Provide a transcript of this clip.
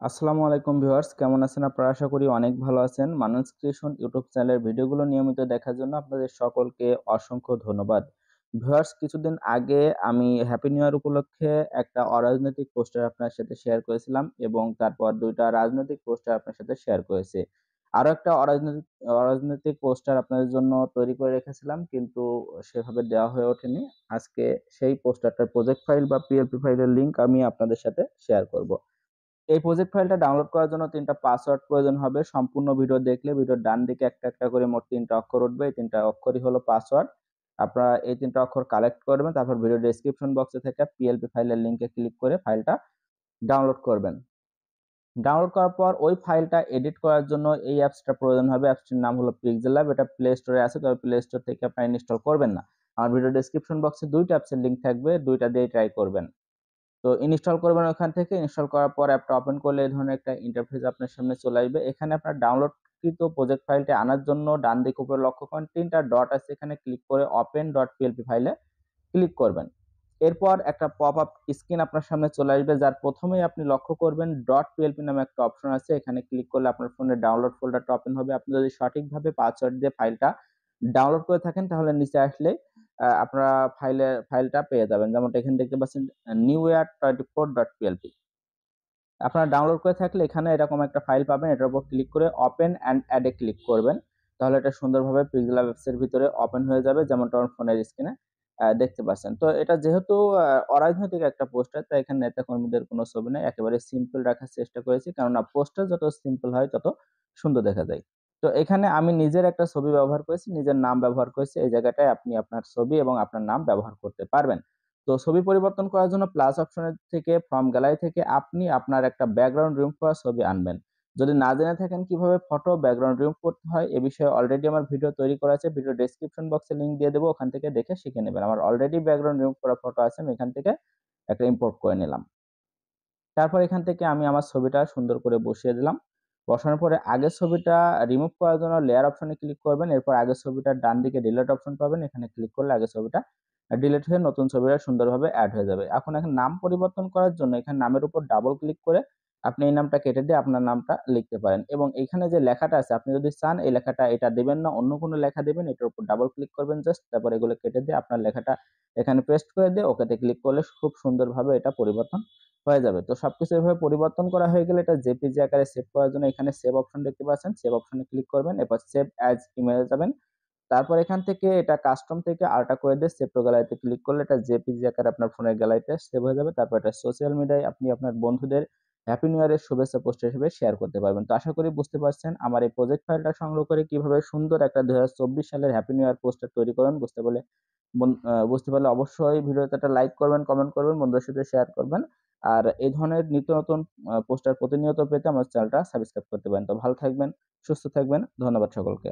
আসসালামু আলাইকুম ভিউয়ার্স, কেমন আছেন আপনারা? আশা করি অনেক ভালো আছেন। মানুষ ক্রিয়েশন ইউটিউব চ্যানেলের ভিডিওগুলো নিয়মিত দেখার জন্য আপনাদের সকলকে অসংখ্য ধন্যবাদ। ভিউয়ার্স, কিছুদিন আগে আমি হ্যাপি নিউ ইয়ার উপলক্ষে একটা অরাজনৈতিক পোস্টার আপনার সাথে শেয়ার করেছিলাম এবং তারপর ২ টা রাজনৈতিক পোস্টার আপনার সাথে শেয়ার করেছি। আরো একটা অরাজনৈতিক পোস্টার আপনাদের জন্য তৈরি করে রেখেছিলাম, কিন্তু সেভাবে দেওয়া হয়ে ওঠেনি। আজকে সেই পোস্টারটার প্রজেক্ট ফাইল বা পিএলপি ফাইলের লিংক আমি আপনাদের সাথে শেয়ার করব। এই প্রজেক্ট ফাইলটা ডাউনলোড করার জন্য ৩ টা পাসওয়ার্ড প্রয়োজন হবে। সম্পূর্ণ ভিডিও দেখলে ভিডিওর ডান দিকে একটা করে মোট ৩ টা অক্ষর উঠবে। এই ৩ টা অক্ষরই হলো পাসওয়ার্ড। আপনারা এই ৩ টা অক্ষর কালেক্ট করবেন। তারপর ভিডিও ডেসক্রিপশন বক্সে থেকে পিএলপি ফাইলের লিংকে ক্লিক করে ফাইলটা ডাউনলোড করবেন। ডাউনলোড করার পর ওই ফাইলটা এডিট করার জন্য এই অ্যাপসটার প্রয়োজন হবে। অ্যাপসটির নাম হলো Pixellab। এটা প্লে স্টোরে আছে, তবে প্লে স্টোর থেকে আপনারা ইনস্টল করবেন না। আমার ভিডিও ডেসক্রিপশন বক্সে ২ টা অ্যাপসের লিংক থাকবে। ২ টা দিয়েই ট্রাই করবেন। তো ইনস্টল করবেন ওখান থেকে। ইনস্টল করার পর অ্যাপটা ওপেন করলে এই ধরনের একটা ইন্টারফেস আপনার সামনে চলে আসবে। এখানে আপনার ডাউনলোডকৃত প্রজেক্ট ফাইলটি আনার জন্য ডান দিকে উপরে লক্ষ্য করেন ৩ টা ডট আছে, এখানে ক্লিক করে open.plp ফাইলে ক্লিক করবেন। এরপর একটা পপআপ স্ক্রিন আপনার সামনে চলে আসবে, যার প্রথমেই আপনি লক্ষ্য করবেন .plp নামে একটা অপশন আছে। এখানে ক্লিক করলে আপনার ফোনে ডাউনলোড ফোল্ডারটা ওপেন হবে। আপনি যদি সঠিকভাবে পাসওয়ার্ড দিয়ে ফাইলটা ডাউনলোড করে থাকেন তাহলে নিচে আসলে আপনারা ফাইলটা পেয়ে যাবেন। যেমনটা এখানে দেখতে পাচ্ছেন newyear24.plp। আপনারা ডাউনলোড করে থাকলে এখানে এরকম একটা ফাইল পাবেন। এটার উপর ক্লিক করে ওপেন অ্যান্ড অ্যাড এ ক্লিক করবেন। তাহলে এটা সুন্দরভাবে Pixellab অ্যাপস এর ভিতরে ওপেন হয়ে যাবে, যেমনটা আমার ফোনের স্ক্রিনে দেখতে পাচ্ছেন। তো এটা যেহেতু অরাজনৈতিক একটা পোস্টার, তাই এখানে নেতা-কর্মীদের কোনো ছবি নাই। একেবারে সিম্পল রাখার চেষ্টা করেছি। কেননা পোস্টার যত সিম্পল হয় তত সুন্দর দেখা যায়। তো এখানে আমি নিজের একটা ছবি ব্যবহার করেছি, নিজের নাম ব্যবহার করেছি। এই জায়গাটায় আপনি আপনার ছবি এবং আপনার নাম ব্যবহার করতে পারবেন। তো ছবি পরিবর্তন করার জন্য প্লাস অপশনের থেকে ফ্রম গ্যালারি থেকে আপনি আপনার একটা ব্যাকগ্রাউন্ড রিমুভ করা ছবি আনবেন। যদি না জেনে থাকেন কিভাবে ফটো ব্যাকগ্রাউন্ড রিমুভ করতে হয়, এ বিষয়ে অলরেডি আমার ভিডিও তৈরি করা আছে। ভিডিও ডেসক্রিপশন বক্সে লিংক দিয়ে দেবো, ওখান থেকে দেখে শিখে নেবেন। আমার অলরেডি ব্যাকগ্রাউন্ড রিমুভ করা ফটো আছে, আমি এখান থেকে একটা ইম্পোর্ট করে নিলাম। তারপর এখান থেকে আমি আমার ছবিটা সুন্দর করে বসিয়ে দিলাম। বসানোর পরে আগের ছবিটা রিমুভ করার জন্য লেয়ার অপশনে ক্লিক করবেন। এরপর আগের ছবিটার ডান দিকে ডিলিট অপশন পাবেন। এখানে ক্লিক করলে আগের ছবিটা ডিলিট হয়ে নতুন ছবিটা সুন্দরভাবে এড হয়ে যাবে। এখন নাম পরিবর্তন করার জন্য এখানে নামের উপর ডাবল ক্লিক করে আপনি এই নামটা কেটে দিয়ে আপনার নামটা লিখতে পারেন এবং এখানে যে লেখাটা আছে আপনি যদি চান এই লেখাটা এটা দিবেন না, অন্য কোনো লেখা দিবেন, এটার উপর ডাবল ক্লিক করবেন জাস্ট। তারপর এগুলো কেটে দিয়ে আপনার লেখাটা এখানে পেস্ট করে দিয়ে ওকেতে ক্লিক করলে খুব সুন্দরভাবে এটা পরিবর্তন হয়ে যাবে। তো সবকিছু এভাবে পরিবর্তন করা হয়ে গেলে এটা জেপিজি আকারে সেভ করার জন্য এখানে সেভ অপশন দেখতে পাচ্ছেন। সেভ অপশনে ক্লিক করবেন। এরপর সেভ অ্যাজ ইমেজে যাবেন। তারপর এখান থেকে এটা কাস্টম থেকে আলট্রা করে দিয়ে সেভ টু গ্যালারিতে ক্লিক করলে এটা জেপিজি আকারে আপনার ফোনের গ্যালারিতে সেভ হয়ে যাবে। তারপর এটা সোশ্যাল মিডিয়ায় আপনি আপনার বন্ধুদের হ্যাপি নিউ ইয়ারের শুভেচ্ছা পোস্টার হিসেবে শেয়ার করতে পারবেন। তো আশা করি বুঝতে পারছেন আমার এই প্রজেক্ট ফাইলটা সংগ্রহ করে কিভাবে সুন্দর একটা ২০২৪ সালের হ্যাপি নিউ ইয়ার পোস্টার তৈরি করবেন। বুঝতে পারলে অবশ্যই ভিডিওতে একটা লাইক করবেন, কমেন্ট করবেন, বন্ধুদের সাথে শেয়ার করবেন। আর এই ধরনের নিত্য নতুন পোস্টার প্রতিনিয়ত পেতে আমার চ্যানেলটা সাবস্ক্রাইব করতে পারেন। তো ভালো থাকবেন, সুস্থ থাকবেন। ধন্যবাদ সকলকে।